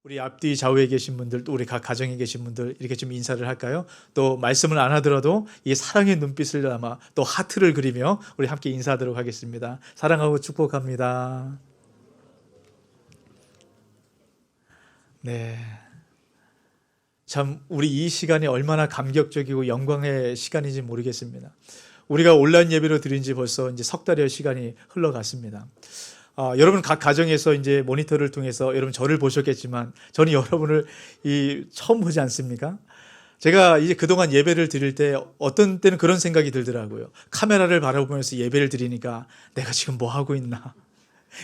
우리 앞뒤 좌우에 계신 분들, 또 우리 각 가정에 계신 분들 이렇게 좀 인사를 할까요? 또 말씀을 안 하더라도 이 사랑의 눈빛을 담아 또 하트를 그리며 우리 함께 인사하도록 하겠습니다. 사랑하고 축복합니다. 네. 참 우리 이 시간이 얼마나 감격적이고 영광의 시간인지 모르겠습니다. 우리가 온라인 예배로 드린 지 벌써 이제 석 달여 시간이 흘러갔습니다. 여러분 각 가정에서 이제 모니터를 통해서 여러분 저를 보셨겠지만 저는 여러분을 처음 보지 않습니까? 제가 이제 그동안 예배를 드릴 때 어떤 때는 그런 생각이 들더라고요. 카메라를 바라보면서 예배를 드리니까 내가 지금 뭐 하고 있나?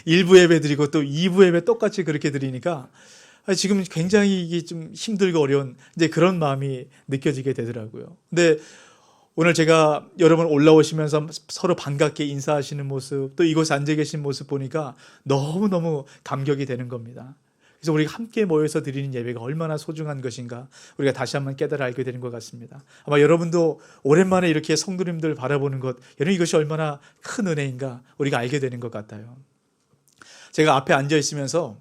1부 예배 드리고 또 2부 예배 똑같이 그렇게 드리니까 지금 굉장히 이게 좀 힘들고 어려운 이제 그런 마음이 느껴지게 되더라고요. 근데 오늘 제가 여러분 올라오시면서 서로 반갑게 인사하시는 모습, 또 이곳에 앉아 계신 모습 보니까 너무너무 감격이 되는 겁니다. 그래서 우리가 함께 모여서 드리는 예배가 얼마나 소중한 것인가 우리가 다시 한번 깨달아 알게 되는 것 같습니다. 아마 여러분도 오랜만에 이렇게 성도님들 바라보는 것, 여러분 이것이 얼마나 큰 은혜인가 우리가 알게 되는 것 같아요. 제가 앞에 앉아 있으면서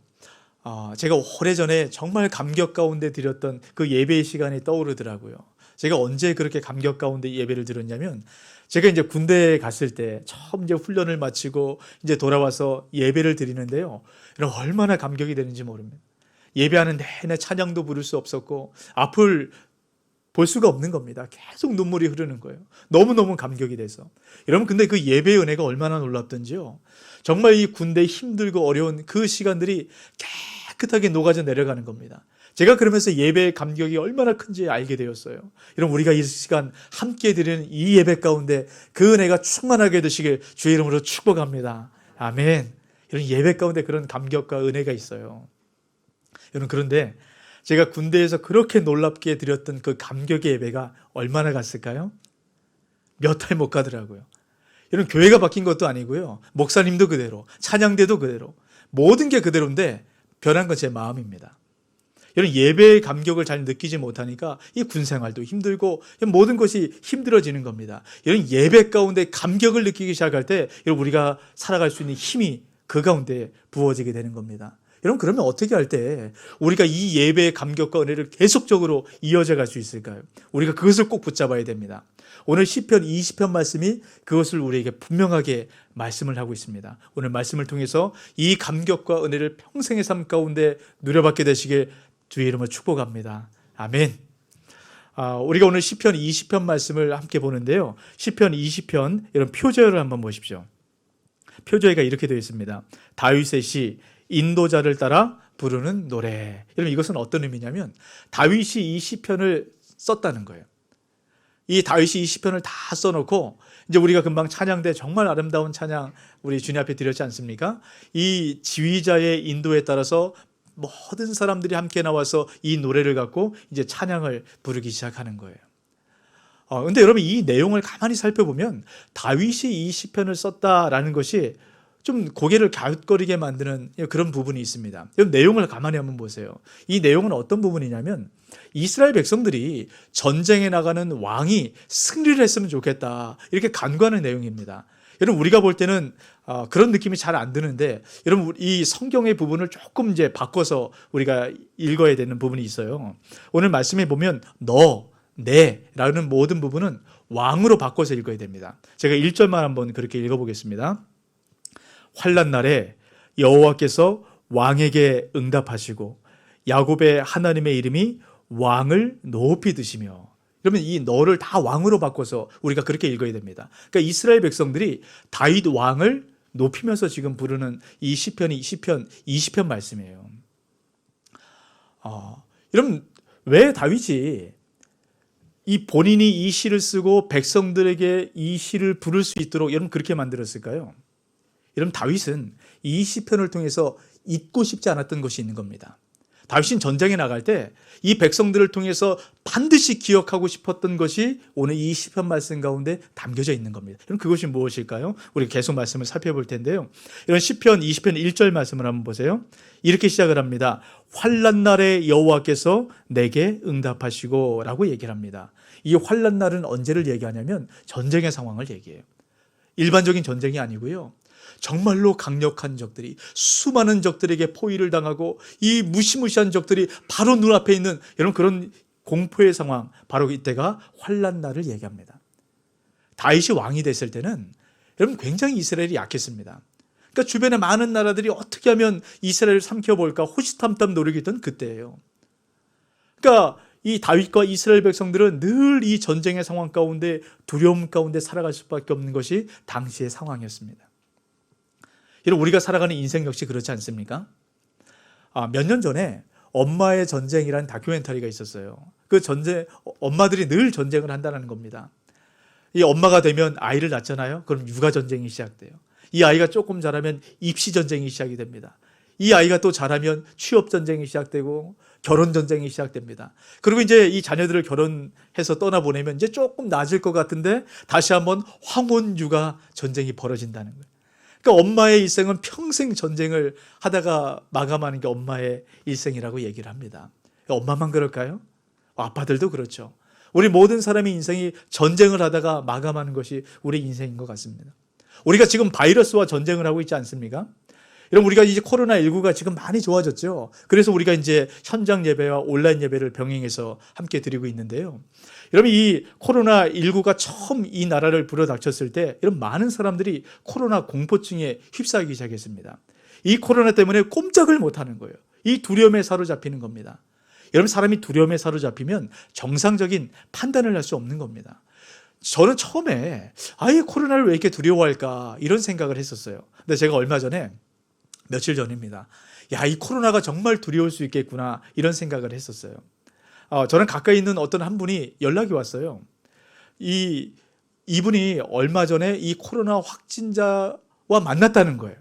제가 오래전에 정말 감격 가운데 드렸던 그 예배의 시간이 떠오르더라고요. 제가 언제 그렇게 감격 가운데 예배를 드렸냐면 제가 이제 군대에 갔을 때 처음 이제 훈련을 마치고 이제 돌아와서 예배를 드리는데요. 여러분 얼마나 감격이 되는지 모릅니다. 예배하는 내내 찬양도 부를 수 없었고 앞을 볼 수가 없는 겁니다. 계속 눈물이 흐르는 거예요. 너무너무 감격이 돼서. 여러분 근데 그 예배의 은혜가 얼마나 놀랍던지요. 정말 이 군대 힘들고 어려운 그 시간들이 깨끗하게 녹아져 내려가는 겁니다. 제가 그러면서 예배의 감격이 얼마나 큰지 알게 되었어요. 여러분 우리가 이 시간 함께 드리는 이 예배 가운데 그 은혜가 충만하게 되시길 주의 이름으로 축복합니다. 아멘. 이런 예배 가운데 그런 감격과 은혜가 있어요. 여러분 그런데 제가 군대에서 그렇게 놀랍게 드렸던 그 감격의 예배가 얼마나 갔을까요? 몇 달 못 가더라고요. 여러분 교회가 바뀐 것도 아니고요. 목사님도 그대로, 찬양대도 그대로, 모든 게 그대로인데 변한 건 제 마음입니다. 여러분 예배의 감격을 잘 느끼지 못하니까 이 군생활도 힘들고 모든 것이 힘들어지는 겁니다. 여러분 예배 가운데 감격을 느끼기 시작할 때 여러분 우리가 살아갈 수 있는 힘이 그 가운데 부어지게 되는 겁니다. 여러분 그러면 어떻게 할 때 우리가 이 예배의 감격과 은혜를 계속적으로 이어져 갈 수 있을까요? 우리가 그것을 꼭 붙잡아야 됩니다. 오늘 시편 20편 말씀이 그것을 우리에게 분명하게 말씀을 하고 있습니다. 오늘 말씀을 통해서 이 감격과 은혜를 평생의 삶 가운데 누려받게 되시길 주의 이름으로 축복합니다. 아멘. 우리가 오늘 시편 20편 말씀을 함께 보는데요. 시편 20편 이런 표제어를 한번 보십시오. 표제어가 이렇게 되어 있습니다. 다윗의 시 인도자를 따라 부르는 노래. 여러분 이것은 어떤 의미냐면 다윗이 이 시편을 썼다는 거예요. 이 다윗이 이 시편을 다 써놓고 이제 우리가 금방 찬양대 정말 아름다운 찬양 우리 주님 앞에 드렸지 않습니까? 이 지휘자의 인도에 따라서 모든 사람들이 함께 나와서 이 노래를 갖고 이제 찬양을 부르기 시작하는 거예요. 근데 여러분 이 내용을 가만히 살펴보면 다윗이 이 시편을 썼다라는 것이 좀 고개를 갸웃거리게 만드는 그런 부분이 있습니다. 여러분 내용을 가만히 한번 보세요. 이 내용은 어떤 부분이냐면 이스라엘 백성들이 전쟁에 나가는 왕이 승리를 했으면 좋겠다 이렇게 간구하는 내용입니다. 여러분 우리가 볼 때는 그런 느낌이 잘 안 드는데 여러분 이 성경의 부분을 조금 이제 바꿔서 우리가 읽어야 되는 부분이 있어요. 오늘 말씀해 보면 너, 내라는 모든 부분은 왕으로 바꿔서 읽어야 됩니다. 제가 1절만 한번 그렇게 읽어보겠습니다. 환난 날에 여호와께서 왕에게 응답하시고 야곱의 하나님의 이름이 왕을 높이 드시며. 그러면 이 너를 다 왕으로 바꿔서 우리가 그렇게 읽어야 됩니다. 그러니까 이스라엘 백성들이 다윗 왕을 높이면서 지금 부르는 이 시편이 시편 20편 말씀이에요. 여러분 왜 다윗이 이 본인이 이 시를 쓰고 백성들에게 이 시를 부를 수 있도록 여러분 그렇게 만들었을까요? 여러분 다윗은 이 시편을 통해서 잊고 싶지 않았던 것이 있는 겁니다. 다윗은 전쟁에 나갈 때 이 백성들을 통해서 반드시 기억하고 싶었던 것이 오늘 이 시편 말씀 가운데 담겨져 있는 겁니다. 그럼 그것이 무엇일까요? 우리 계속 말씀을 살펴볼 텐데요. 이런 시편 20편 1절 말씀을 한번 보세요. 이렇게 시작을 합니다. 환난 날에 여호와께서 내게 응답하시고 라고 얘기를 합니다. 이 환난 날은 언제를 얘기하냐면 전쟁의 상황을 얘기해요. 일반적인 전쟁이 아니고요. 정말로 강력한 적들이 수많은 적들에게 포위를 당하고 이 무시무시한 적들이 바로 눈앞에 있는 여러분 그런 공포의 상황, 바로 이때가 환난 날을 얘기합니다. 다윗이 왕이 됐을 때는 여러분 굉장히 이스라엘이 약했습니다. 그러니까 주변에 많은 나라들이 어떻게 하면 이스라엘을 삼켜볼까 호시탐탐 노력이 있던 그때예요. 그러니까 이 다윗과 이스라엘 백성들은 늘 이 전쟁의 상황 가운데 두려움 가운데 살아갈 수밖에 없는 것이 당시의 상황이었습니다. 여러분 우리가 살아가는 인생 역시 그렇지 않습니까? 몇 년 전에 엄마의 전쟁이라는 다큐멘터리가 있었어요. 그 전쟁, 엄마들이 늘 전쟁을 한다는 겁니다. 이 엄마가 되면 아이를 낳잖아요. 그럼 육아 전쟁이 시작돼요. 이 아이가 조금 자라면 입시 전쟁이 시작이 됩니다. 이 아이가 또 자라면 취업 전쟁이 시작되고 결혼 전쟁이 시작됩니다. 그리고 이제 이 자녀들을 결혼해서 떠나보내면 이제 조금 나아질 것 같은데 다시 한번 황혼 육아 전쟁이 벌어진다는 거예요. 그러니까 엄마의 일생은 평생 전쟁을 하다가 마감하는 게 엄마의 일생이라고 얘기를 합니다. 엄마만 그럴까요? 아빠들도 그렇죠. 우리 모든 사람의 인생이 전쟁을 하다가 마감하는 것이 우리 인생인 것 같습니다. 우리가 지금 바이러스와 전쟁을 하고 있지 않습니까? 여러분 우리가 이제 코로나19가 지금 많이 좋아졌죠. 그래서 우리가 이제 현장 예배와 온라인 예배를 병행해서 함께 드리고 있는데요. 여러분 이 코로나19가 처음 이 나라를 불어닥쳤을 때 이런 많은 사람들이 코로나 공포증에 휩싸이기 시작했습니다. 이 코로나 때문에 꼼짝을 못하는 거예요. 이 두려움에 사로잡히는 겁니다. 여러분 사람이 두려움에 사로잡히면 정상적인 판단을 할 수 없는 겁니다. 저는 처음에 아예 코로나를 왜 이렇게 두려워할까 이런 생각을 했었어요. 근데 제가 얼마 전에 며칠 전입니다. 야, 이 코로나가 정말 두려울 수 있겠구나 이런 생각을 했었어요. 저는 가까이 있는 어떤 한 분이 연락이 왔어요. 이분이 얼마 전에 이 코로나 확진자와 만났다는 거예요.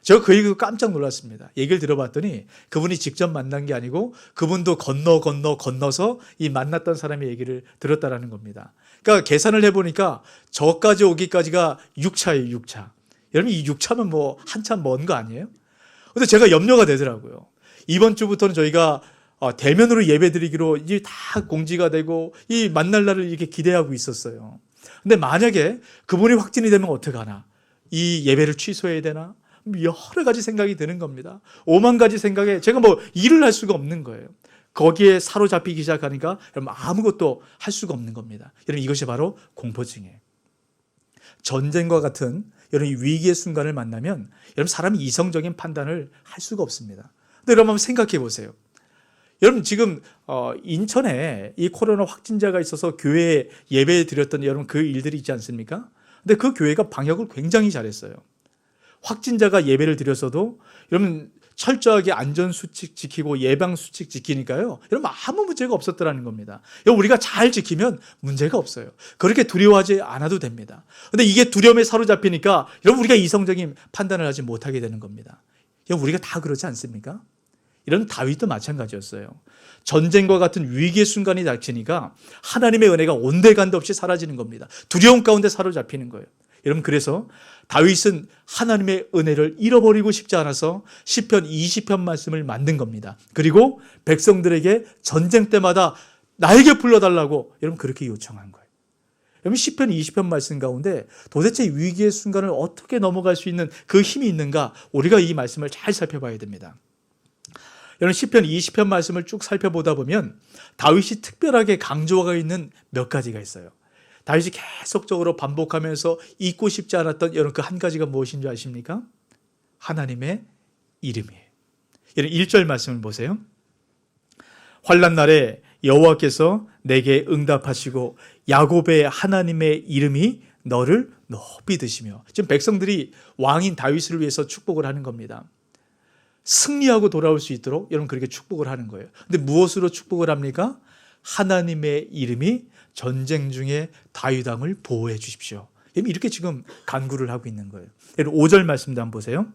제가 그 얘기 깜짝 놀랐습니다. 얘기를 들어봤더니 그분이 직접 만난 게 아니고 그분도 건너서 이 만났던 사람의 얘기를 들었다라는 겁니다. 그러니까 계산을 해보니까 저까지 오기까지가 6차예요, 6차. 여러분 이 6차면 뭐 한참 먼 거 아니에요? 근데 제가 염려가 되더라고요. 이번 주부터는 저희가 대면으로 예배드리기로 이제 다 공지가 되고 이 만날 날을 이렇게 기대하고 있었어요. 근데 만약에 그분이 확진이 되면 어떡하나? 이 예배를 취소해야 되나? 여러 가지 생각이 드는 겁니다. 5만 가지 생각에 제가 뭐 일을 할 수가 없는 거예요. 거기에 사로잡히기 시작하니까 여러분 아무것도 할 수가 없는 겁니다. 여러분 이것이 바로 공포증이에요. 전쟁과 같은 여러분 이 위기의 순간을 만나면 여러분 사람이 이성적인 판단을 할 수가 없습니다. 근데 여러분 한번 생각해 보세요. 여러분 지금 인천에 이 코로나 확진자가 있어서 교회에 예배 드렸던 여러분 그 일들이 있지 않습니까? 근데 그 교회가 방역을 굉장히 잘했어요. 확진자가 예배를 드렸어도 여러분 철저하게 안전수칙 지키고 예방수칙 지키니까요. 여러분 아무 문제가 없었더라는 겁니다. 우리가 잘 지키면 문제가 없어요. 그렇게 두려워하지 않아도 됩니다. 그런데 이게 두려움에 사로잡히니까 여러분 우리가 이성적인 판단을 하지 못하게 되는 겁니다. 여러분 우리가 다 그렇지 않습니까? 이런 다윗도 마찬가지였어요. 전쟁과 같은 위기의 순간이 닥치니까 하나님의 은혜가 온데간데 없이 사라지는 겁니다. 두려움 가운데 사로잡히는 거예요. 여러분 그래서 다윗은 하나님의 은혜를 잃어버리고 싶지 않아서 시편 20편 말씀을 만든 겁니다. 그리고 백성들에게 전쟁 때마다 나에게 불러달라고 여러분 그렇게 요청한 거예요. 여러분 시편 20편 말씀 가운데 도대체 위기의 순간을 어떻게 넘어갈 수 있는 그 힘이 있는가 우리가 이 말씀을 잘 살펴봐야 됩니다. 여러분 시편 20편 말씀을 쭉 살펴보다 보면 다윗이 특별하게 강조가 있는 몇 가지가 있어요. 다윗이 계속적으로 반복하면서 잊고 싶지 않았던 여러분 그 한 가지가 무엇인 줄 아십니까? 하나님의 이름이에요. 여러분 1절 말씀을 보세요. 환난 날에 여호와께서 내게 응답하시고 야곱의 하나님의 이름이 너를 높이 드시며 지금 백성들이 왕인 다윗을 위해서 축복을 하는 겁니다. 승리하고 돌아올 수 있도록 여러분 그렇게 축복을 하는 거예요. 근데 무엇으로 축복을 합니까? 하나님의 이름이 전쟁 중에 다윗 왕을 보호해 주십시오. 이렇게 지금 간구를 하고 있는 거예요. 5절 말씀도 한번 보세요.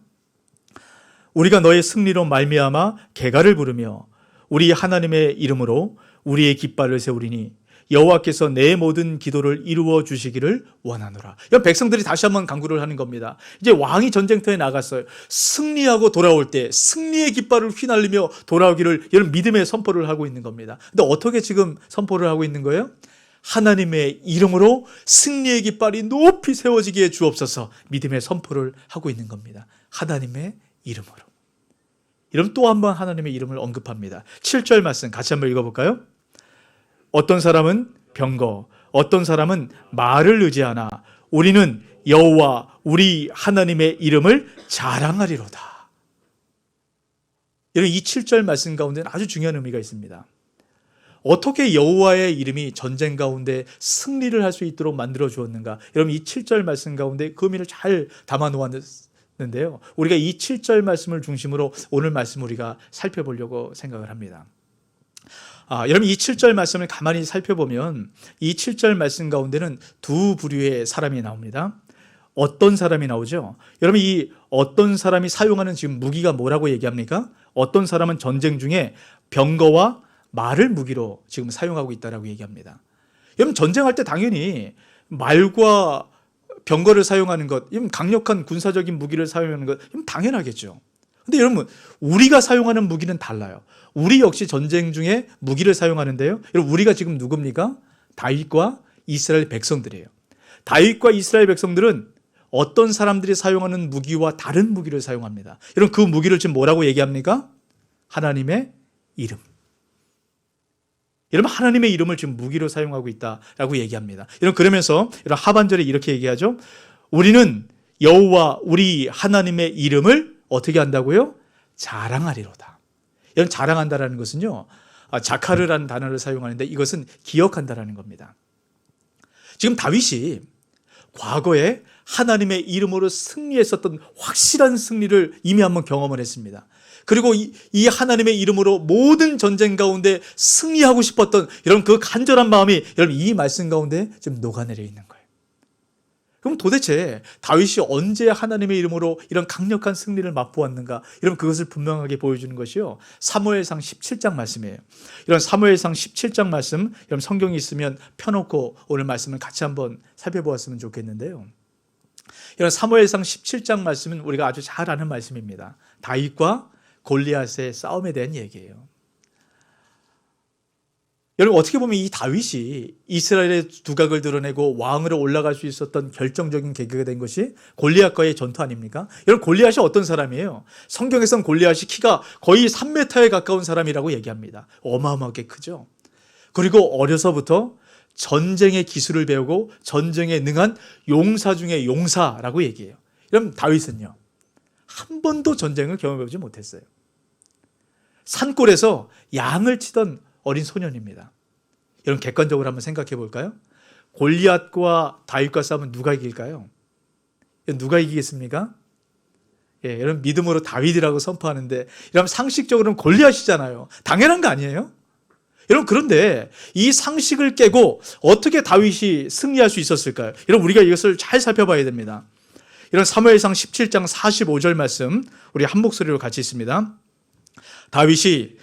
우리가 너의 승리로 말미암아 개가를 부르며 우리 하나님의 이름으로 우리의 깃발을 세우리니 여호와께서 내 모든 기도를 이루어 주시기를 원하노라. 백성들이 다시 한번 간구를 하는 겁니다. 이제 왕이 전쟁터에 나갔어요. 승리하고 돌아올 때 승리의 깃발을 휘날리며 돌아오기를 여러분 믿음의 선포를 하고 있는 겁니다. 근데 어떻게 지금 선포를 하고 있는 거예요? 하나님의 이름으로 승리의 깃발이 높이 세워지게 주옵소서 믿음의 선포를 하고 있는 겁니다. 하나님의 이름으로. 이름 또 한 번 하나님의 이름을 언급합니다. 7절 말씀 같이 한번 읽어볼까요? 어떤 사람은 병거, 어떤 사람은 말을 의지하나 우리는 여호와 우리 하나님의 이름을 자랑하리로다. 여러분 이 7절 말씀 가운데는 아주 중요한 의미가 있습니다. 어떻게 여호와의 이름이 전쟁 가운데 승리를 할 수 있도록 만들어 주었는가? 여러분 이 7절 말씀 가운데 그 의미를 잘 담아 놓았는데요. 우리가 이 7절 말씀을 중심으로 오늘 말씀 우리가 살펴보려고 생각을 합니다. 여러분 이 7절 말씀을 가만히 살펴보면 이 7절 말씀 가운데는 두 부류의 사람이 나옵니다. 어떤 사람이 나오죠? 여러분 이 어떤 사람이 사용하는 지금 무기가 뭐라고 얘기합니까? 어떤 사람은 전쟁 중에 병거와 말을 무기로 지금 사용하고 있다라고 얘기합니다. 여러분 전쟁할 때 당연히 말과 병거를 사용하는 것, 강력한 군사적인 무기를 사용하는 것 당연하겠죠. 근데 여러분 우리가 사용하는 무기는 달라요. 우리 역시 전쟁 중에 무기를 사용하는데요. 여러분 우리가 지금 누굽니까? 다윗과 이스라엘 백성들이에요. 다윗과 이스라엘 백성들은 어떤 사람들이 사용하는 무기와 다른 무기를 사용합니다. 여러분 그 무기를 지금 뭐라고 얘기합니까? 하나님의 이름. 여러분 하나님의 이름을 지금 무기로 사용하고 있다라고 얘기합니다. 여러분 그러면서 여러분 하반절에 이렇게 얘기하죠. 우리는 여호와 우리 하나님의 이름을 어떻게 한다고요? 자랑하리로다. 여러분 자랑한다라는 것은요. 자카르라는 단어를 사용하는데 이것은 기억한다라는 겁니다. 지금 다윗이 과거에 하나님의 이름으로 승리했었던 확실한 승리를 이미 한번 경험을 했습니다. 그리고 이 하나님의 이름으로 모든 전쟁 가운데 승리하고 싶었던 여러분 그 간절한 마음이 여러분 이 말씀 가운데 지금 녹아내려 있는 거예요. 그럼 도대체 다윗이 언제 하나님의 이름으로 이런 강력한 승리를 맛보았는가? 여러분 그것을 분명하게 보여주는 것이요. 사무엘상 17장 말씀이에요. 이런 사무엘상 17장 말씀 여러분 성경이 있으면 펴놓고 오늘 말씀을 같이 한번 살펴보았으면 좋겠는데요. 이런 사무엘상 17장 말씀은 우리가 아주 잘 아는 말씀입니다. 다윗과 골리앗의 싸움에 대한 얘기예요. 여러분 어떻게 보면 이 다윗이 이스라엘의 두각을 드러내고 왕으로 올라갈 수 있었던 결정적인 계기가 된 것이 골리앗과의 전투 아닙니까? 여러분 골리앗이 어떤 사람이에요? 성경에선 골리앗이 키가 거의 3m에 가까운 사람이라고 얘기합니다. 어마어마하게 크죠. 그리고 어려서부터 전쟁의 기술을 배우고 전쟁에 능한 용사 중에 용사라고 얘기해요. 여러분 다윗은요. 한 번도 전쟁을 경험해보지 못했어요. 산골에서 양을 치던 어린 소년입니다. 여러분 객관적으로 한번 생각해 볼까요? 골리앗과 다윗과 싸우면 누가 이길까요? 누가 이기겠습니까? 여러분 믿음으로 다윗이라고 선포하는데 여러분 상식적으로는 골리앗이잖아요. 당연한 거 아니에요? 여러분 그런데 이 상식을 깨고 어떻게 다윗이 승리할 수 있었을까요? 여러분 우리가 이것을 잘 살펴봐야 됩니다. 이런 사무엘상 17장 45절 말씀 우리 한 목소리로 같이 있습니다. 다윗이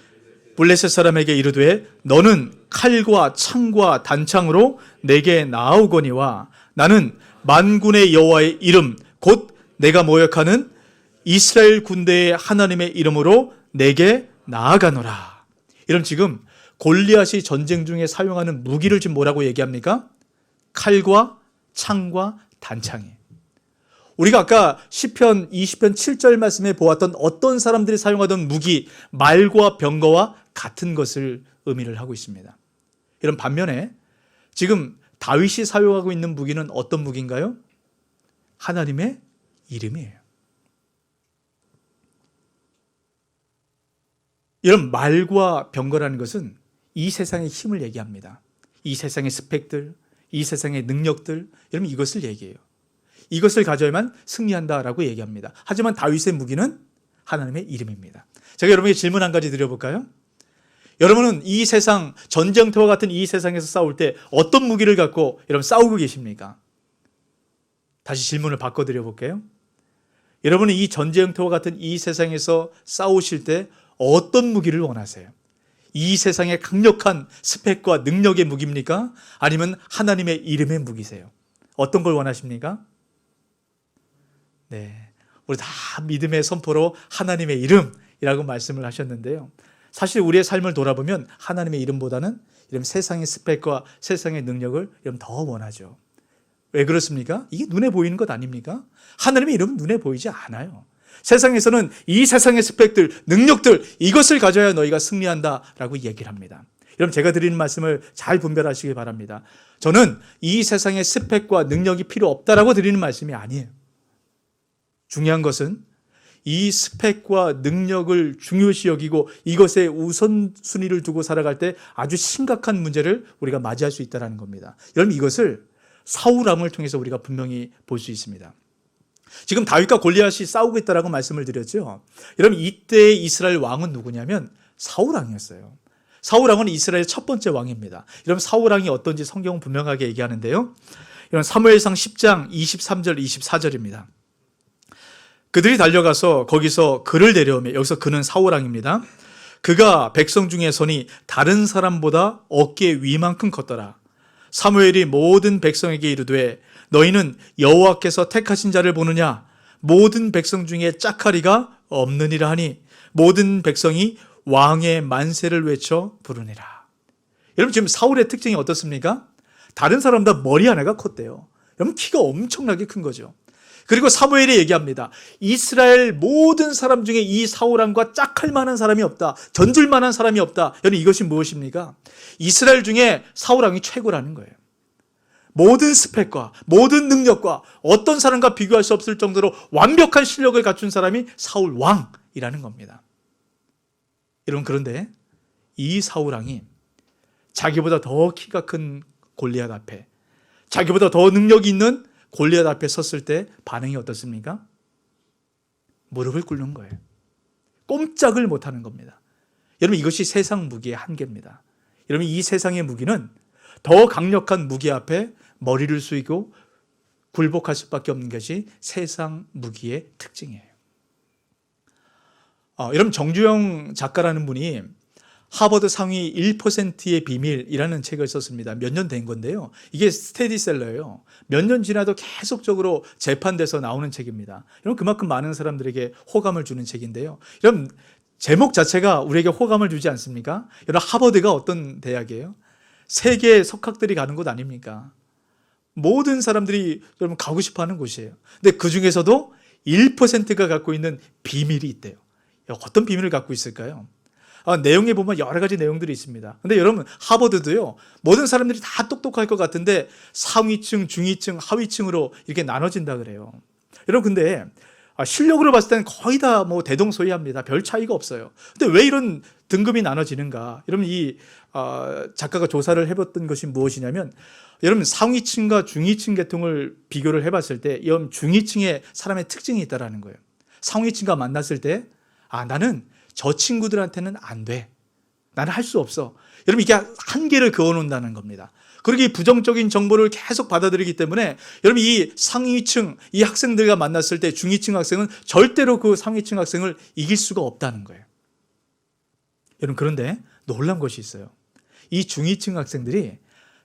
블레셋 사람에게 이르되 너는 칼과 창과 단창으로 내게 나아오거니와 나는 만군의 여호와의 이름 곧 내가 모욕하는 이스라엘 군대의 하나님의 이름으로 내게 나아가노라. 이런 지금 골리앗이 전쟁 중에 사용하는 무기를 지금 뭐라고 얘기합니까? 칼과 창과 단창이에요. 우리가 아까 시편 20편 7절 말씀에 보았던 어떤 사람들이 사용하던 무기, 말과 병거와 같은 것을 의미를 하고 있습니다. 이런 반면에 지금 다윗이 사용하고 있는 무기는 어떤 무기인가요? 하나님의 이름이에요. 이런 말과 병거라는 것은 이 세상의 힘을 얘기합니다. 이 세상의 스펙들, 이 세상의 능력들, 여러분 이것을 얘기해요. 이것을 가져야만 승리한다라고 얘기합니다. 하지만 다윗의 무기는 하나님의 이름입니다. 제가 여러분에게 질문 한 가지 드려볼까요? 여러분은 이 세상, 전쟁터와 같은 이 세상에서 싸울 때 어떤 무기를 갖고 여러분 싸우고 계십니까? 다시 질문을 바꿔드려볼게요. 여러분은 이 전쟁터와 같은 이 세상에서 싸우실 때 어떤 무기를 원하세요? 이 세상의 강력한 스펙과 능력의 무기입니까? 아니면 하나님의 이름의 무기세요? 어떤 걸 원하십니까? 네, 우리 다 믿음의 선포로 하나님의 이름이라고 말씀을 하셨는데요. 사실 우리의 삶을 돌아보면 하나님의 이름보다는 이런 세상의 스펙과 세상의 능력을 이런 더 원하죠. 왜 그렇습니까? 이게 눈에 보이는 것 아닙니까? 하나님의 이름은 눈에 보이지 않아요. 세상에서는 이 세상의 스펙들, 능력들, 이것을 가져야 너희가 승리한다라고 얘기를 합니다. 여러분, 제가 드리는 말씀을 잘 분별하시기 바랍니다. 저는 이 세상의 스펙과 능력이 필요 없다라고 드리는 말씀이 아니에요. 중요한 것은 이 스펙과 능력을 중요시 여기고 이것에 우선순위를 두고 살아갈 때 아주 심각한 문제를 우리가 맞이할 수 있다는 겁니다. 여러분, 이것을 사울 왕을 통해서 우리가 분명히 볼 수 있습니다. 지금 다윗과 골리앗이 싸우고 있다라고 말씀을 드렸죠. 여러분, 이때의 이스라엘 왕은 누구냐면 사울 왕이었어요. 사울 왕은 이스라엘의 첫 번째 왕입니다. 여러분, 사울 왕이 어떤지 성경은 분명하게 얘기하는데요. 이런 사무엘상 10장 23절 24절입니다. 그들이 달려가서 거기서 그를 내려오며, 여기서 그는 사울 왕입니다. 그가 백성 중에 선이 다른 사람보다 어깨 위만큼 컸더라. 사무엘이 모든 백성에게 이르되 너희는 여호와께서 택하신 자를 보느냐? 모든 백성 중에 짝하리가 없느니라 하니 모든 백성이 왕의 만세를 외쳐 부르니라. 여러분, 지금 사울의 특징이 어떻습니까? 다른 사람보다 머리 하나가 컸대요. 여러분, 키가 엄청나게 큰 거죠. 그리고 사무엘이 얘기합니다. 이스라엘 모든 사람 중에 이 사울 왕과 짝할 만한 사람이 없다. 견줄 만한 사람이 없다. 여러분, 이것이 무엇입니까? 이스라엘 중에 사울 왕이 최고라는 거예요. 모든 스펙과 모든 능력과 어떤 사람과 비교할 수 없을 정도로 완벽한 실력을 갖춘 사람이 사울 왕이라는 겁니다. 여러분, 그런데 이 사울 왕이 자기보다 더 키가 큰 골리앗 앞에, 자기보다 더 능력이 있는 골리앗 앞에 섰을 때 반응이 어떻습니까? 무릎을 꿇는 거예요. 꼼짝을 못하는 겁니다. 여러분, 이것이 세상 무기의 한계입니다. 여러분, 이 세상의 무기는 더 강력한 무기 앞에 머리를 숙이고 굴복할 수밖에 없는 것이 세상 무기의 특징이에요. 여러분, 정주영 작가라는 분이 하버드 상위 1%의 비밀이라는 책을 썼습니다. 몇 년 된 건데요. 이게 스테디셀러예요. 몇 년 지나도 계속적으로 재판돼서 나오는 책입니다. 여러분, 그만큼 많은 사람들에게 호감을 주는 책인데요. 여러분, 제목 자체가 우리에게 호감을 주지 않습니까? 여러분, 하버드가 어떤 대학이에요? 세계 석학들이 가는 곳 아닙니까? 모든 사람들이 여러분 가고 싶어하는 곳이에요. 근데 그 중에서도 1%가 갖고 있는 비밀이 있대요. 어떤 비밀을 갖고 있을까요? 내용에 보면 여러 가지 내용들이 있습니다. 근데 여러분, 하버드도요, 모든 사람들이 다 똑똑할 것 같은데 상위층, 중위층, 하위층으로 이렇게 나눠진다 그래요. 여러분, 근데 실력으로 봤을 때는 거의 다 뭐 대동소이합니다. 별 차이가 없어요. 근데 왜 이런 등급이 나눠지는가? 여러분, 이 작가가 조사를 해봤던 것이 무엇이냐면, 여러분, 상위층과 중위층 계통을 비교를 해봤을 때 여러분, 중위층의 사람의 특징이 있다는 거예요. 상위층과 만났을 때 나는 저 친구들한테는 안 돼. 나는 할 수 없어. 여러분, 이게 한계를 그어놓는다는 겁니다. 그리고 이 부정적인 정보를 계속 받아들이기 때문에 여러분, 이 상위층, 이 학생들과 만났을 때 중위층 학생은 절대로 그 상위층 학생을 이길 수가 없다는 거예요. 여러분, 그런데 놀라운 것이 있어요. 이 중위층 학생들이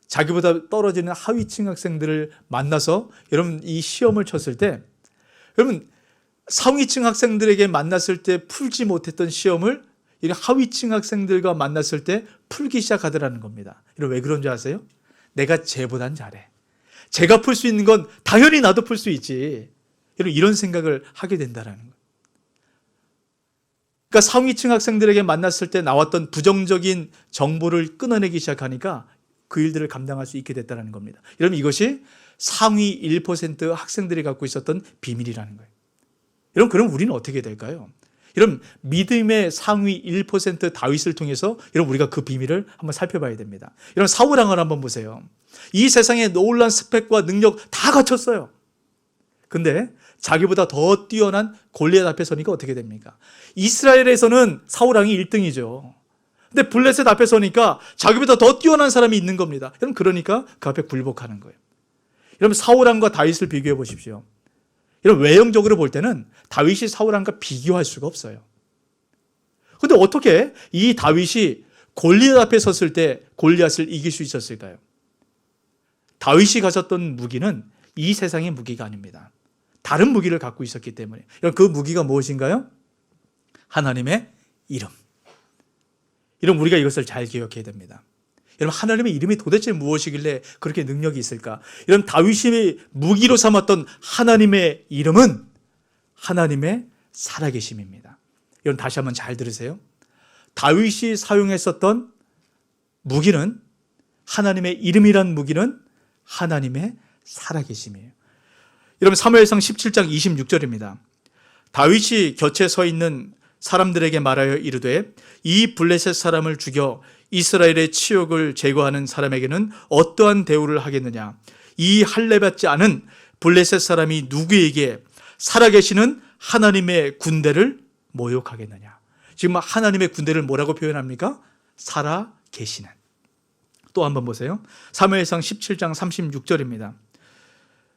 자기보다 떨어지는 하위층 학생들을 만나서 여러분, 이 시험을 쳤을 때 여러분, 상위층 학생들에게 만났을 때 풀지 못했던 시험을 이 하위층 학생들과 만났을 때 풀기 시작하더라는 겁니다. 여러분, 왜 그런 줄 아세요? 내가 쟤보단 잘해. 제가 풀 수 있는 건 당연히 나도 풀 수 있지. 여러분, 이런 생각을 하게 된다는 거예요. 그러니까 상위층 학생들에게 만났을 때 나왔던 부정적인 정보를 끊어내기 시작하니까 그 일들을 감당할 수 있게 됐다는 겁니다. 여러분, 이것이 상위 1% 학생들이 갖고 있었던 비밀이라는 거예요. 여러분, 그럼 우리는 어떻게 될까요? 여러분, 믿음의 상위 1% 다윗을 통해서 여러분, 우리가 그 비밀을 한번 살펴봐야 됩니다. 여러분, 사울 왕을 한번 보세요. 이 세상에 놀라운 스펙과 능력 다 갖췄어요. 근데 자기보다 더 뛰어난 골리앗 앞에 서니까 어떻게 됩니까? 이스라엘에서는 사울 왕이 1등이죠. 근데 블레셋 앞에 서니까 자기보다 더 뛰어난 사람이 있는 겁니다. 여러분, 그러니까 그 앞에 굴복하는 거예요. 여러분, 사울 왕과 다윗을 비교해 보십시오. 여러분, 외형적으로 볼 때는 다윗이 사울 왕과 비교할 수가 없어요. 그런데 어떻게 이 다윗이 골리앗 앞에 섰을 때 골리앗을 이길 수 있었을까요? 다윗이 가졌던 무기는 이 세상의 무기가 아닙니다. 다른 무기를 갖고 있었기 때문에. 그 무기가 무엇인가요? 하나님의 이름. 우리가 이것을 잘 기억해야 됩니다. 여러분, 하나님의 이름이 도대체 무엇이길래 그렇게 능력이 있을까? 여러분, 다윗이 무기로 삼았던 하나님의 이름은 하나님의 살아계심입니다. 여러분, 다시 한번 잘 들으세요. 다윗이 사용했었던 무기는, 하나님의 이름이란 무기는 하나님의 살아계심이에요. 여러분, 사무엘상 17장 26절입니다. 다윗이 곁에 서 있는 사람들에게 말하여 이르되 이 블레셋 사람을 죽여 이스라엘의 치욕을 제거하는 사람에게는 어떠한 대우를 하겠느냐? 이 할례받지 않은 블레셋 사람이 누구에게 살아계시는 하나님의 군대를 모욕하겠느냐? 지금 하나님의 군대를 뭐라고 표현합니까? 살아계시는. 또 한번 보세요. 사무엘상 17장 36절입니다.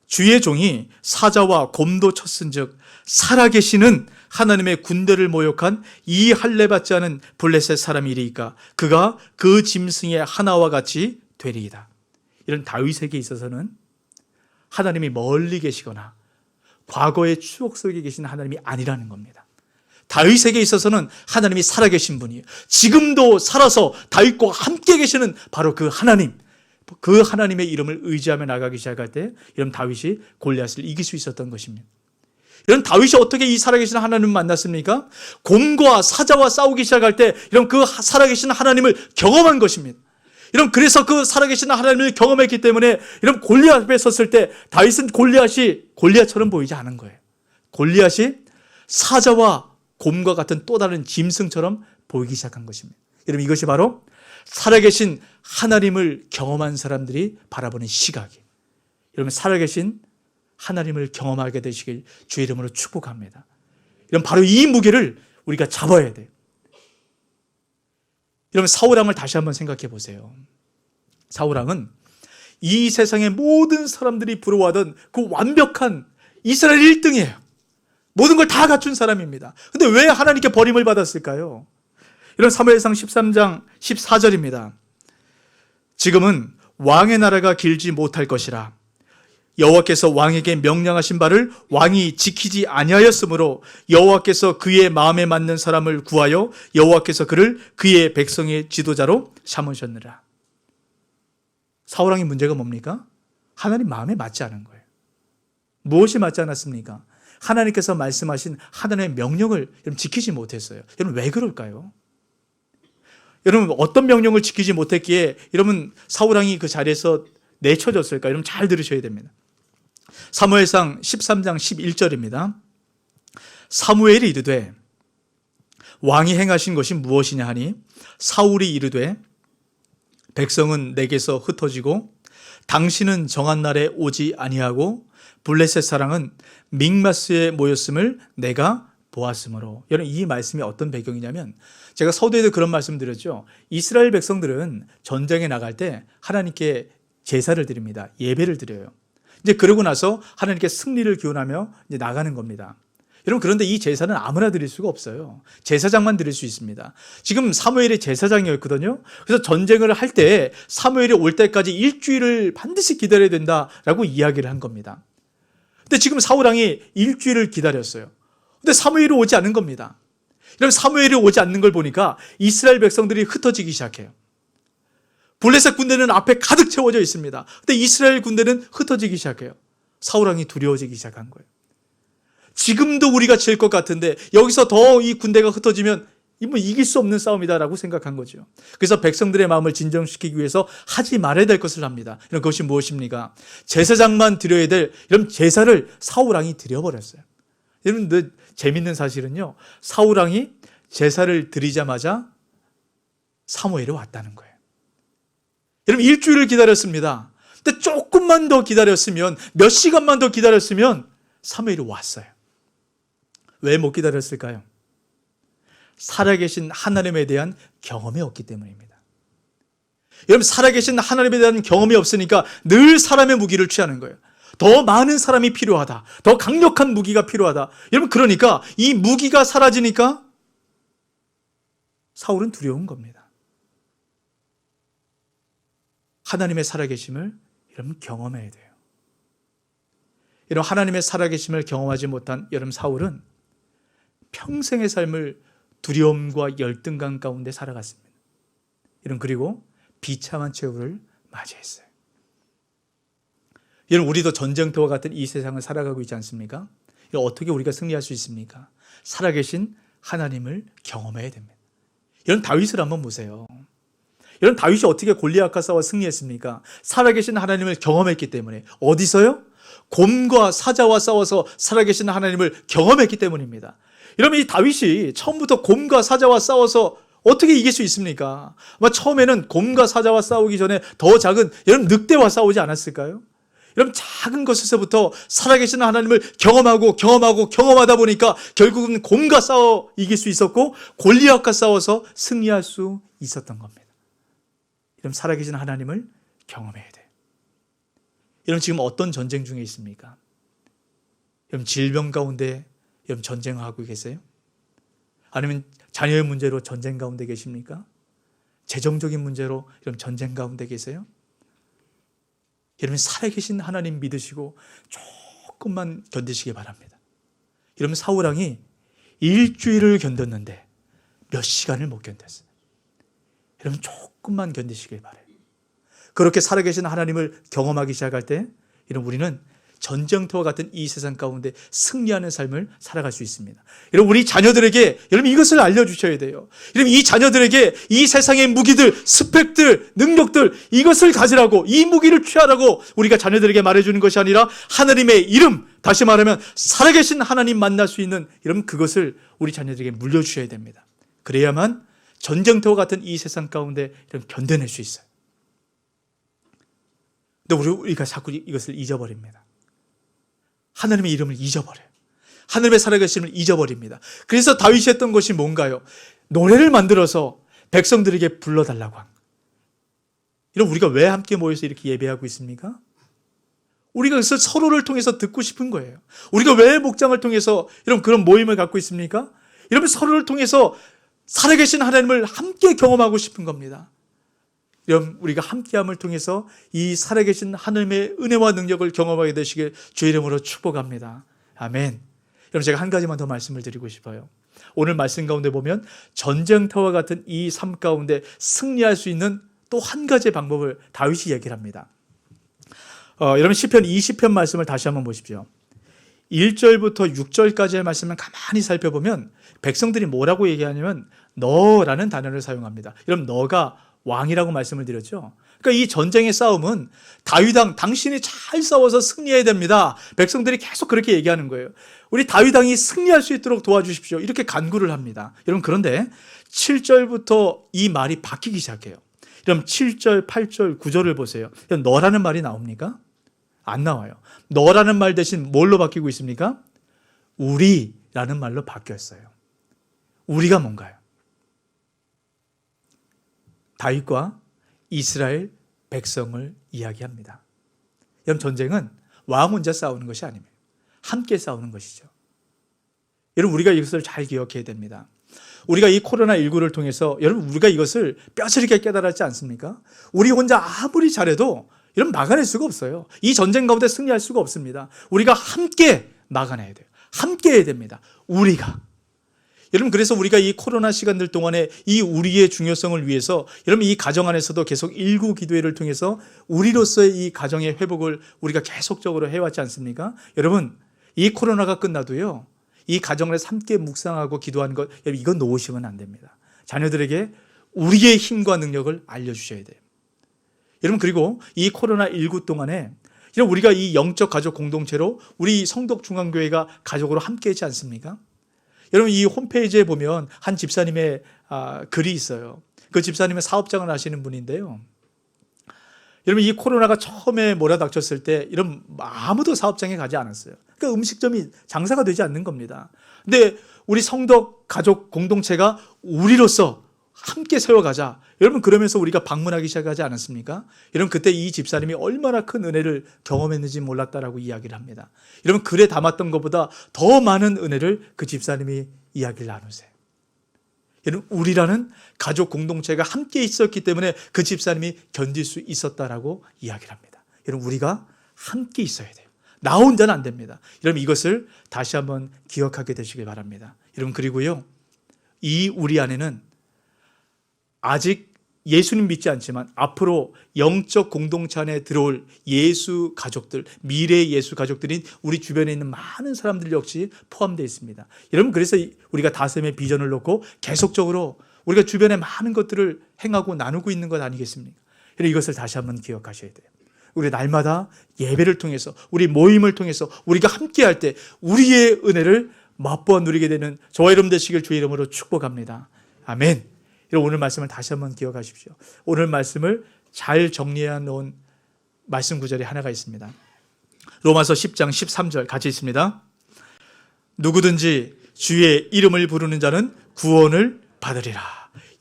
주의 종이 사자와 곰도 쳤은즉 살아계시는 하나님의 군대를 모욕한 이 할례받지 않은 블레셋 사람이리이까 그가 그 짐승의 하나와 같이 되리이다. 이런 다윗에게 있어서는 하나님이 멀리 계시거나 과거의 추억 속에 계신 하나님이 아니라는 겁니다. 다윗에게 있어서는 하나님이 살아계신 분이에요. 지금도 살아서 다윗과 함께 계시는 바로 그 하나님, 그 하나님의 이름을 의지하며 나가기 시작할 때 이런 다윗이 골리앗을 이길 수 있었던 것입니다. 이런 다윗이 어떻게 이 살아계신 하나님을 만났습니까? 곰과 사자와 싸우기 시작할 때 이런 그 살아계신 하나님을 경험한 것입니다. 이런 그래서 그 살아계신 하나님을 경험했기 때문에 이런 골리앗 앞에 섰을 때 다윗은 골리앗이 골리앗처럼 보이지 않은 거예요. 골리앗이 사자와 곰과 같은 또 다른 짐승처럼 보이기 시작한 것입니다. 여러분, 이것이 바로 살아계신 하나님을 경험한 사람들이 바라보는 시각이에요. 여러분, 살아계신 하나님을 경험하게 되시길 주의 이름으로 축복합니다. 이런 바로 이 무게를 우리가 잡아야 돼요. 여러분, 사울왕을 다시 한번 생각해 보세요. 사울왕은 이 세상의 모든 사람들이 부러워하던 그 완벽한 이스라엘 1등이에요. 모든 걸 다 갖춘 사람입니다. 근데 왜 하나님께 버림을 받았을까요? 이런 사무엘상 13장 14절입니다. 지금은 왕의 나라가 길지 못할 것이라 여호와께서 왕에게 명령하신 바를 왕이 지키지 아니하였으므로 여호와께서 그의 마음에 맞는 사람을 구하여 여호와께서 그를 그의 백성의 지도자로 삼으셨느라. 사울왕의 문제가 뭡니까? 하나님 마음에 맞지 않은 거예요. 무엇이 맞지 않았습니까? 하나님께서 말씀하신 하나님의 명령을 여러분 지키지 못했어요. 여러분, 왜 그럴까요? 여러분, 어떤 명령을 지키지 못했기에 여러분 사울왕이 그 자리에서 내쳐졌을까? 여러분 잘 들으셔야 됩니다. 사무엘상 13장 11절입니다. 사무엘이 이르되 왕이 행하신 것이 무엇이냐 하니 사울이 이르되 백성은 내게서 흩어지고 당신은 정한 날에 오지 아니하고 블레셋 사람은 믹마스에 모였음을 내가 보았으므로. 여러분, 이 말씀이 어떤 배경이냐면 제가 서두에도 그런 말씀 드렸죠. 이스라엘 백성들은 전쟁에 나갈 때 하나님께 제사를 드립니다. 예배를 드려요. 이제 그러고 나서 하나님께 승리를 기원하며 이제 나가는 겁니다. 여러분, 그런데 이 제사는 아무나 드릴 수가 없어요. 제사장만 드릴 수 있습니다. 지금 사무엘이 제사장이었거든요. 그래서 전쟁을 할 때 사무엘이 올 때까지 일주일을 반드시 기다려야 된다라고 이야기를 한 겁니다. 근데 지금 사울왕이 일주일을 기다렸어요. 근데 사무엘이 오지 않은 겁니다. 여러분, 사무엘이 오지 않는 걸 보니까 이스라엘 백성들이 흩어지기 시작해요. 블레셋 군대는 앞에 가득 채워져 있습니다. 근데 이스라엘 군대는 흩어지기 시작해요. 사울왕이 두려워지기 시작한 거예요. 지금도 우리가 질 것 같은데 여기서 더 이 군대가 흩어지면 이길 수 없는 싸움이다라고 생각한 거죠. 그래서 백성들의 마음을 진정시키기 위해서 하지 말아야 될 것을 합니다. 이런 것이 무엇입니까? 제사장만 드려야 될 이런 제사를 사울왕이 드려버렸어요. 여러분, 재밌는 사실은요, 사울왕이 제사를 드리자마자 사무엘이 왔다는 거예요. 여러분, 일주일을 기다렸습니다. 근데 조금만 더 기다렸으면, 몇 시간만 더 기다렸으면 사무엘이 왔어요. 왜 못 기다렸을까요? 살아계신 하나님에 대한 경험이 없기 때문입니다. 여러분, 살아계신 하나님에 대한 경험이 없으니까 늘 사람의 무기를 취하는 거예요. 더 많은 사람이 필요하다. 더 강력한 무기가 필요하다. 여러분, 그러니까 이 무기가 사라지니까 사울은 두려운 겁니다. 하나님의 살아계심을 여러분 경험해야 돼요. 이런 하나님의 살아계심을 경험하지 못한 여러분 사울은 평생의 삶을 두려움과 열등감 가운데 살아갔습니다. 그리고 비참한 최후를 맞이했어요. 여러분, 우리도 전쟁터와 같은 이 세상을 살아가고 있지 않습니까? 어떻게 우리가 승리할 수 있습니까? 살아계신 하나님을 경험해야 됩니다. 여러분, 다윗을 한번 보세요. 여러분, 다윗이 어떻게 골리앗과 싸워 승리했습니까? 살아계신 하나님을 경험했기 때문에. 어디서요? 곰과 사자와 싸워서 살아계신 하나님을 경험했기 때문입니다. 여러분, 이 다윗이 처음부터 곰과 사자와 싸워서 어떻게 이길 수 있습니까? 아마 처음에는 곰과 사자와 싸우기 전에 더 작은 여러분 늑대와 싸우지 않았을까요? 여러분, 작은 것에서부터 살아계신 하나님을 경험하다 보니까 결국은 곰과 싸워 이길 수 있었고 골리앗과 싸워서 승리할 수 있었던 겁니다. 여러분, 살아계신 하나님을 경험해야 돼요. 여러분, 지금 어떤 전쟁 중에 있습니까? 여러분, 질병 가운데 여러분 전쟁하고 계세요? 아니면 자녀의 문제로 전쟁 가운데 계십니까? 재정적인 문제로 여러분 전쟁 가운데 계세요? 여러분, 살아계신 하나님 믿으시고 조금만 견디시기 바랍니다. 여러분, 사울왕이 일주일을 견뎠는데 몇 시간을 못 견뎠어요. 여러분, 조금만 견디시길 바라요. 그렇게 살아계신 하나님을 경험하기 시작할 때 여러분, 우리는 전쟁터와 같은 이 세상 가운데 승리하는 삶을 살아갈 수 있습니다. 여러분, 우리 자녀들에게 여러분 이것을 알려주셔야 돼요. 여러분, 이 자녀들에게 이 세상의 무기들, 스펙들, 능력들 이것을 가지라고, 이 무기를 취하라고 우리가 자녀들에게 말해주는 것이 아니라 하나님의 이름, 다시 말하면 살아계신 하나님 만날 수 있는 여러분 그것을 우리 자녀들에게 물려주셔야 됩니다. 그래야만 전쟁터와 같은 이 세상 가운데 여러분 견뎌낼 수 있어요. 근데 우리가 자꾸 이것을 잊어버립니다. 하나님의 이름을 잊어버려요. 하나님의 살아계심을 잊어버립니다. 그래서 다윗이 했던 것이 뭔가요? 노래를 만들어서 백성들에게 불러달라고 한 거예요. 이런 우리가 왜 함께 모여서 이렇게 예배하고 있습니까? 우리가 그래서 서로를 통해서 듣고 싶은 거예요. 우리가 왜 목장을 통해서 이런 그런 모임을 갖고 있습니까? 이러면 서로를 통해서 살아계신 하나님을 함께 경험하고 싶은 겁니다. 여러분, 우리가 함께함을 통해서 이 살아계신 하나님의 은혜와 능력을 경험하게 되시길 주의 이름으로 축복합니다. 아멘. 여러분, 제가 한 가지만 더 말씀을 드리고 싶어요. 오늘 말씀 가운데 보면 전쟁터와 같은 이 삶 가운데 승리할 수 있는 또 한 가지의 방법을 다윗이 얘기를 합니다. 여러분, 시편 20편 말씀을 다시 한번 보십시오. 1절부터 6절까지의 말씀을 가만히 살펴보면 백성들이 뭐라고 얘기하냐면 너라는 단어를 사용합니다. 여러분, 너가 왕이라고 말씀을 드렸죠. 그러니까 이 전쟁의 싸움은 다윗왕 당신이 잘 싸워서 승리해야 됩니다. 백성들이 계속 그렇게 얘기하는 거예요. 우리 다윗왕이 승리할 수 있도록 도와주십시오. 이렇게 간구를 합니다. 여러분, 그런데 7절부터 이 말이 바뀌기 시작해요. 그럼 7절, 8절, 9절을 보세요. 너라는 말이 나옵니까? 안 나와요. 너라는 말 대신 뭘로 바뀌고 있습니까? 우리라는 말로 바뀌었어요. 우리가 뭔가요? 다윗과 이스라엘 백성을 이야기합니다. 여러분, 전쟁은 왕 혼자 싸우는 것이 아닙니다. 함께 싸우는 것이죠. 여러분, 우리가 이것을 잘 기억해야 됩니다. 우리가 이 코로나19를 통해서 여러분 우리가 이것을 뼈저리게 깨달았지 않습니까? 우리 혼자 아무리 잘해도 여러분 막아낼 수가 없어요. 이 전쟁 가운데 승리할 수가 없습니다. 우리가 함께 막아내야 돼요. 함께 해야 됩니다. 우리가. 여러분, 그래서 우리가 이 코로나 시간들 동안에 이 우리의 중요성을 위해서 여러분 이 가정 안에서도 계속 일구 기도회를 통해서 우리로서의 이 가정의 회복을 우리가 계속적으로 해왔지 않습니까? 여러분, 이 코로나가 끝나도요, 이 가정을 함께 묵상하고 기도하는 것, 여러분 이건 놓으시면 안 됩니다. 자녀들에게 우리의 힘과 능력을 알려주셔야 돼요. 여러분, 그리고 이 코로나19 동안에 우리가 이 영적 가족 공동체로 우리 성덕중앙교회가 가족으로 함께 했지 않습니까? 여러분, 이 홈페이지에 보면 한 집사님의 글이 있어요. 그 집사님은 사업장을 하시는 분인데요. 여러분, 이 코로나가 처음에 몰아닥쳤을 때 이런 아무도 사업장에 가지 않았어요. 그러니까 음식점이 장사가 되지 않는 겁니다. 근데 우리 성덕 가족 공동체가 우리로서 함께 세워가자. 여러분, 그러면서 우리가 방문하기 시작하지 않았습니까? 여러분, 그때 이 집사님이 얼마나 큰 은혜를 경험했는지 몰랐다라고 이야기를 합니다. 여러분, 글에 담았던 것보다 더 많은 은혜를 그 집사님이 이야기를 나누세요. 여러분, 우리라는 가족 공동체가 함께 있었기 때문에 그 집사님이 견딜 수 있었다라고 이야기를 합니다. 여러분, 우리가 함께 있어야 돼요. 나 혼자는 안 됩니다. 여러분, 이것을 다시 한번 기억하게 되시길 바랍니다. 여러분, 그리고요, 이 우리 안에는 아직 예수님 믿지 않지만 앞으로 영적 공동체 안에 들어올 예수 가족들, 미래의 예수 가족들인 우리 주변에 있는 많은 사람들 역시 포함되어 있습니다. 여러분, 그래서 우리가 다셈의 비전을 놓고 계속적으로 우리가 주변에 많은 것들을 행하고 나누고 있는 것 아니겠습니까? 이것을 다시 한번 기억하셔야 돼요. 우리 날마다 예배를 통해서, 우리 모임을 통해서 우리가 함께할 때 우리의 은혜를 맛보아 누리게 되는 저와 여러분 되시길 주의 이름으로 축복합니다. 아멘. 오늘 말씀을 다시 한번 기억하십시오. 오늘 말씀을 잘 정리해 놓은 말씀 구절이 하나가 있습니다. 로마서 10장 13절 같이 있습니다. 누구든지 주의 이름을 부르는 자는 구원을 받으리라.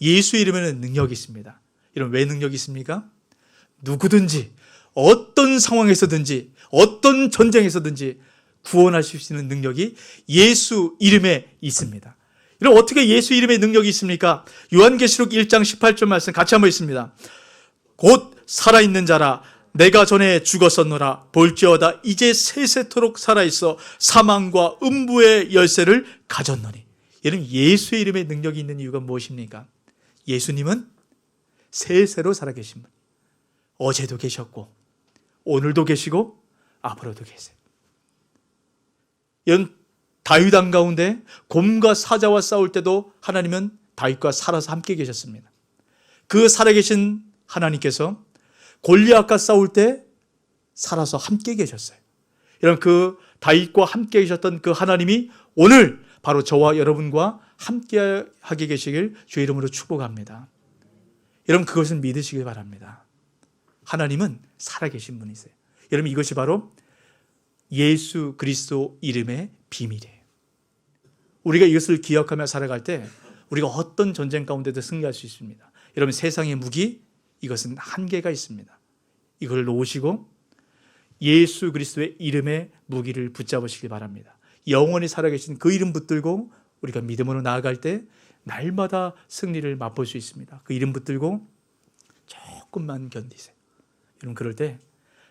예수 이름에는 능력이 있습니다. 이런 왜 능력이 있습니까? 누구든지 어떤 상황에서든지 어떤 전쟁에서든지 구원하실 수 있는 능력이 예수 이름에 있습니다. 이럼 어떻게 예수 이름에 능력이 있습니까? 요한계시록 1장 18절 말씀 같이 한번 있습니다. 곧 살아있는 자라 내가 전에 죽었었노라 볼지어다 이제 세세토록 살아있어 사망과 음부의 열쇠를 가졌노니. 여러분, 예수의 이름에 능력이 있는 이유가 무엇입니까? 예수님은 세세로 살아계신 분. 어제도 계셨고 오늘도 계시고 앞으로도 계세요. 이런 다윗 왕 가운데 곰과 사자와 싸울 때도 하나님은 다윗과 살아서 함께 계셨습니다. 그 살아계신 하나님께서 골리앗과 싸울 때 살아서 함께 계셨어요. 이런 그 다윗과 함께 계셨던 그 하나님이 오늘 바로 저와 여러분과 함께 하게 계시길 주의 이름으로 축복합니다. 여러분, 그것을 믿으시길 바랍니다. 하나님은 살아계신 분이세요. 여러분, 이것이 바로 예수 그리스도 이름의 비밀이에요. 우리가 이것을 기억하며 살아갈 때 우리가 어떤 전쟁 가운데도 승리할 수 있습니다. 여러분, 세상의 무기, 이것은 한계가 있습니다. 이걸 놓으시고 예수 그리스도의 이름의 무기를 붙잡으시기 바랍니다. 영원히 살아계신 그 이름 붙들고 우리가 믿음으로 나아갈 때 날마다 승리를 맛볼 수 있습니다. 그 이름 붙들고 조금만 견디세요. 여러분, 그럴 때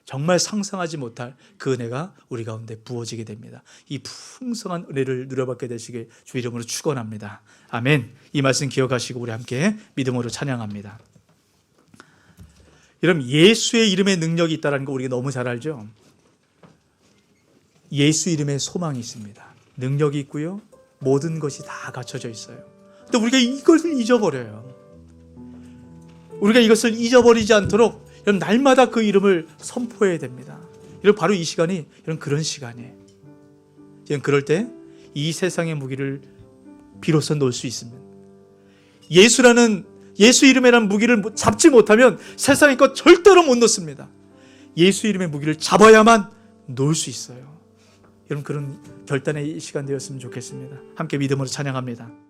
정말 상상하지 못할 그 은혜가 우리 가운데 부어지게 됩니다. 이 풍성한 은혜를 누려받게 되시길 주 이름으로 축원합니다. 아멘. 이 말씀 기억하시고 우리 함께 믿음으로 찬양합니다. 여러분, 예수의 이름에 능력이 있다는 거 우리가 너무 잘 알죠? 예수 이름에 소망이 있습니다. 능력이 있고요. 모든 것이 다 갖춰져 있어요. 근데 우리가 이것을 잊어버려요. 우리가 이것을 잊어버리지 않도록 여러분, 날마다 그 이름을 선포해야 됩니다. 여러분, 바로 이 시간이 여러분 그런 시간이에요. 여러분, 그럴 때 이 세상의 무기를 비로소 놓을 수 있습니다. 예수 이름이라는 무기를 잡지 못하면 세상의 것 절대로 못 놓습니다. 예수 이름의 무기를 잡아야만 놓을 수 있어요. 여러분, 그런 결단의 시간 되었으면 좋겠습니다. 함께 믿음으로 찬양합니다.